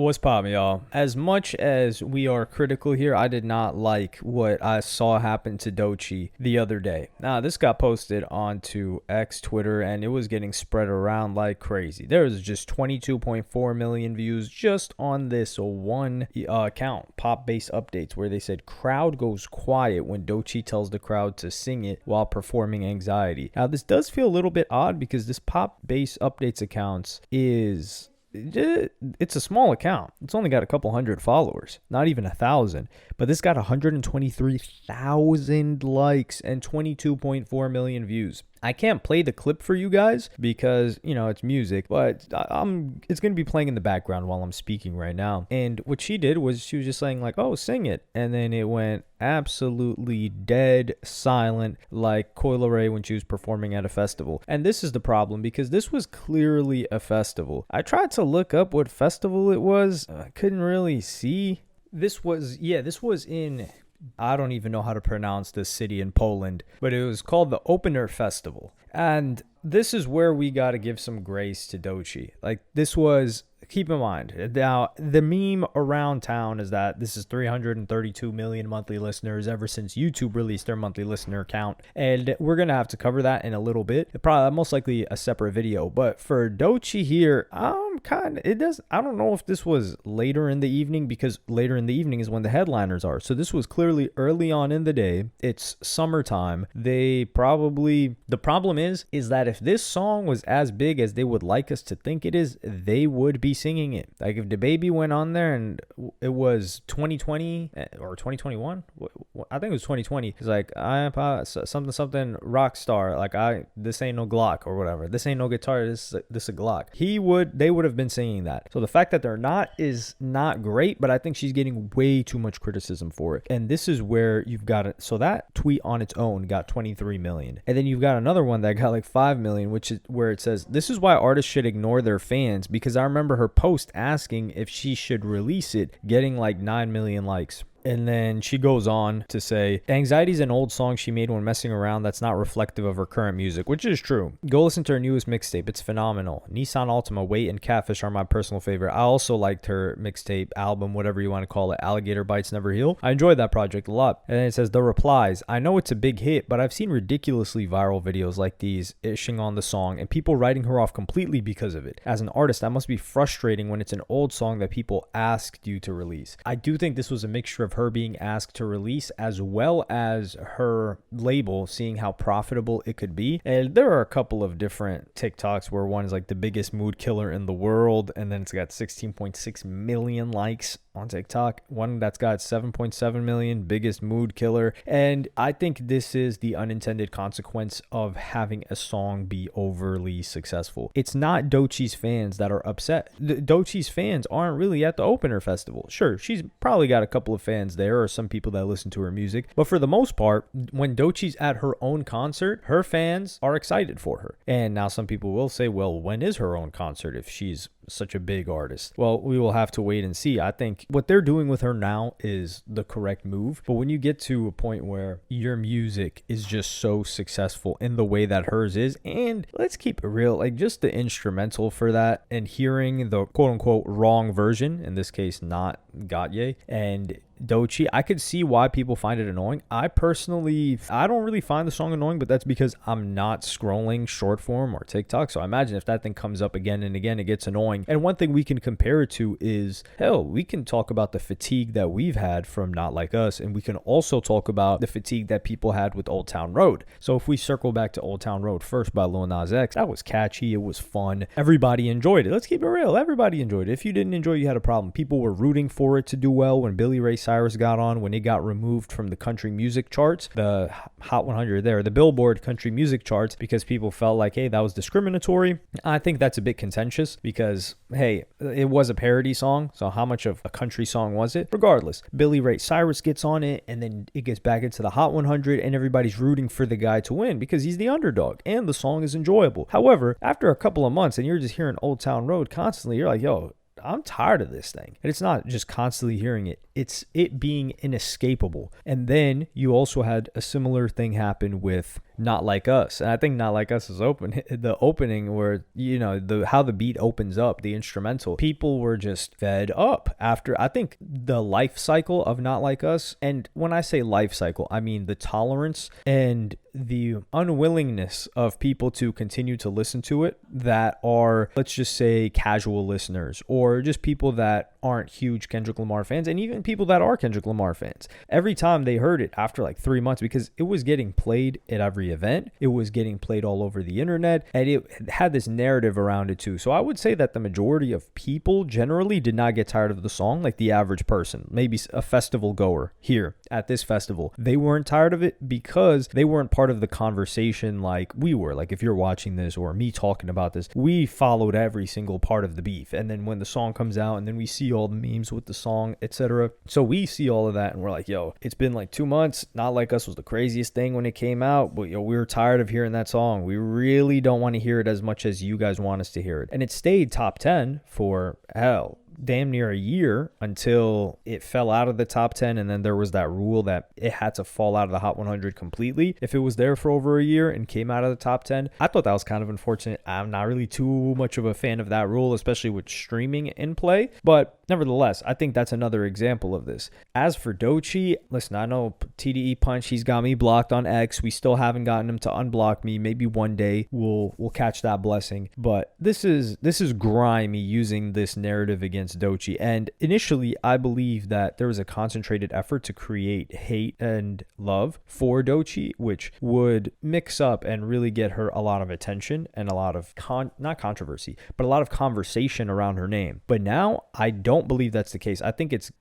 What's poppin', y'all? As much as we are critical here, I did not like what I saw happen to Doechii the other day. Now, this got posted onto X, Twitter, and it was getting spread around like crazy. There was just 22.4 million views just on this one account, Pop Bass Updates, where they said crowd goes quiet when Doechii tells the crowd to sing it while performing Anxiety. Now, this does feel a little bit odd because this Pop Bass Updates account it's a small account. It's only got a couple hundred followers, not even 1,000. But this got 123,000 likes and 22.4 million views. I can't play the clip for you guys because, it's music, but it's going to be playing in the background while I'm speaking right now. And what she did was she was just saying like, oh, sing it. And then it went absolutely dead silent like Leray when she was performing at a festival. And this is the problem because this was clearly a festival. I tried to look up what festival it was. I couldn't really see. This was in, I don't even know how to pronounce this city in Poland, but it was called the Opener Festival. And this is where we got to give some grace to Doechii. Like, this was, keep in mind, now the meme around town is that this is 332 million monthly listeners ever since YouTube released their monthly listener count. And we're going to have to cover that in a little bit. Probably most likely a separate video. But for Doechii here, I don't know if this was later in the evening because later in the evening is when the headliners are. So this was clearly early on in the day. It's summertime. The problem is that if this song was as big as they would like us to think it is, they would be singing it. Like if DaBaby went on there and it was 2020 or 2021, I think it was 2020. It's like something rock star. Like this ain't no Glock or whatever. This ain't no guitar. This a Glock. They would have been singing that. So the fact that they're not is not great, but I think she's getting way too much criticism for it. And this is where you've got it. So that tweet on its own got 23 million, and then you've got another one that got like 5 million, which is where it says this is why artists should ignore their fans, because I remember her post asking if she should release it, getting like 9 million likes. And then she goes on to say, Anxiety is an old song she made when messing around that's not reflective of her current music, which is true. Go listen to her newest mixtape. It's phenomenal. Nissan Altima, Wait, and Catfish are my personal favorite. I also liked her mixtape, album, whatever you want to call it, Alligator Bites Never Heal. I enjoyed that project a lot. And then it says, the replies. I know it's a big hit, but I've seen ridiculously viral videos like these ishing on the song and people writing her off completely because of it. As an artist, that must be frustrating when it's an old song that people asked you to release. I do think this was a mixture of her being asked to release as well as her label seeing how profitable it could be. And there are a couple of different TikToks where one is like the biggest mood killer in the world, and then it's got 16.6 million likes on TikTok. One that's got 7.7 million, biggest mood killer. And I think this is the unintended consequence of having a song be overly successful. It's not Doechii's fans that are upset. Doechii's fans aren't really at the Opener Festival. Sure, she's probably got a couple of fans there or some people that listen to her music, but for the most part, when Doechii's at her own concert, her fans are excited for her. And now some people will say, well, when is her own concert if she's such a big artist? Well, we will have to wait and see. I think what they're doing with her now is the correct move, but when you get to a point where your music is just so successful in the way that hers is, and let's keep it real, like just the instrumental for that and hearing the quote-unquote wrong version, in this case not Doechii and Doechii, I could see why people find it annoying. I don't really find the song annoying, but that's because I'm not scrolling short form or TikTok. So I imagine if that thing comes up again and again, it gets annoying. And one thing we can compare it to is, hell, we can talk about the fatigue that we've had from Not Like Us, and we can also talk about the fatigue that people had with Old Town Road. So if we circle back to Old Town Road first by Lil Nas X, that was catchy. It was fun. Everybody enjoyed it. Let's keep it real. Everybody enjoyed it. If you didn't enjoy it, you had a problem. People were rooting for it to do well when Billy Ray Cyrus got on, when it got removed from the country music charts, the Hot 100 there, the Billboard country music charts, because people felt like, hey, that was discriminatory. I think that's a bit contentious because, hey, it was a parody song, so how much of a country song was it? Regardless, Billy Ray Cyrus gets on it, and then it gets back into the Hot 100, and everybody's rooting for the guy to win because he's the underdog, and the song is enjoyable. However, after a couple of months, and you're just hearing Old Town Road constantly, you're like, yo, I'm tired of this thing. And it's not just constantly hearing it. It's it being inescapable. And then you also had a similar thing happen with Not Like Us. And I think Not Like Us is the opening where, how the beat opens up, the instrumental. People were just fed up after, I think, the life cycle of Not Like Us. And when I say life cycle, I mean the tolerance and the unwillingness of people to continue to listen to it that are, let's just say, casual listeners, or just people that aren't huge Kendrick Lamar fans, and even people that are Kendrick Lamar fans. Every time they heard it after like 3 months, because it was getting played at every event, it was getting played all over the internet, and it had this narrative around it too. So I would say that the majority of people generally did not get tired of the song, like the average person, maybe a festival goer here at this festival. They weren't tired of it because they weren't part of the conversation like we were. Like if you're watching this or me talking about this, we followed every single part of the beef. And then when the song comes out and then we see all the memes with the song, etc. So we see all of that and we're like, yo, it's been like 2 months. Not Like Us was the craziest thing when it came out, but we were tired of hearing that song. We really don't want to hear it as much as you guys want us to hear it. And it stayed top 10 for damn near a year until it fell out of the top 10, and then there was that rule that it had to fall out of the Hot 100 completely if it was there for over a year and came out of the top 10. I thought that was kind of unfortunate. I'm not really too much of a fan of that rule, especially with streaming in play, but nevertheless, I think that's another example of this. As for Doechii, listen, I know TDE Punch, he's got me blocked on X. We still haven't gotten him to unblock me. Maybe one day we'll catch that blessing, but this is grimy using this narrative against Doechii. And initially, I believe that there was a concentrated effort to create hate and love for Doechii, which would mix up and really get her a lot of attention and a lot of not controversy, but a lot of conversation around her name. But now I don't believe that's the case. I think it's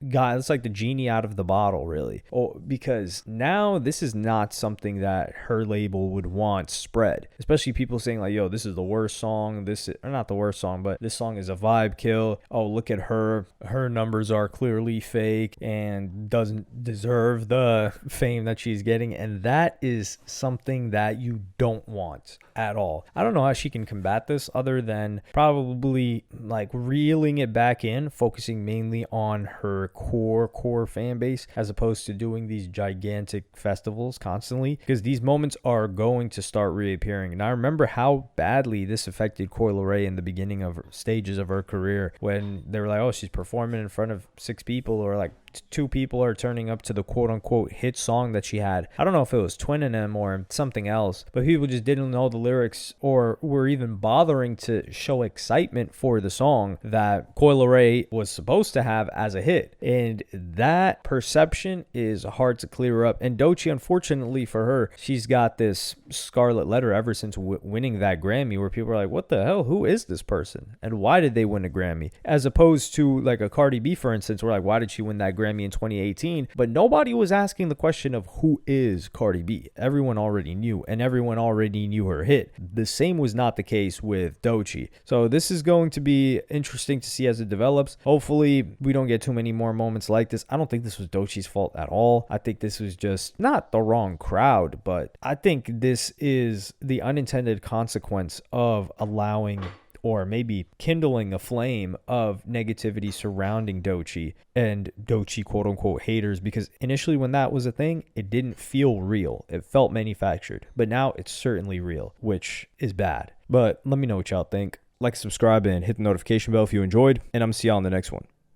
like the genie out of the bottle, really. Because now this is not something that her label would want spread, especially people saying like, yo, this is the worst song. Or not the worst song, but this song is a vibe kill. Oh, look at her numbers are clearly fake and doesn't deserve the fame that she's getting. And that is something that you don't want at all. I don't know how she can combat this other than probably like reeling it back in, focusing mainly on her core fan base as opposed to doing these gigantic festivals constantly, because these moments are going to start reappearing. And I remember how badly this affected Leray in the beginning of stages of her career, when they were like, oh, she's performing in front of 6 people, or like 2 people are turning up to the quote-unquote hit song that she had. I don't know if it was Twinning Them or something else, but people just didn't know the lyrics or were even bothering to show excitement for the song that Leray was supposed to have as a hit. And that perception is hard to clear up. And Doechii, unfortunately for her, she's got this scarlet letter ever since winning that Grammy, where people are like, what the hell? Who is this person? And why did they win a Grammy? As opposed to like a Cardi B, for instance, we're like, why did she win that Grammy in 2018? But nobody was asking the question of who is Cardi B. Everyone already knew, and everyone already knew her hit. The same was not the case with Doechii. So this is going to be interesting to see as it develops. Hopefully we don't get too many more moments like this. I don't think this was Doechii's fault at all. I think this was just not the wrong crowd, but I think this is the unintended consequence of allowing or maybe kindling a flame of negativity surrounding Doechii and Doechii quote-unquote haters, because initially when that was a thing, it didn't feel real. It felt manufactured, but now it's certainly real, which is bad. But let me know what y'all think. Like, subscribe, and hit the notification bell if you enjoyed, and I'm gonna see y'all in the next one.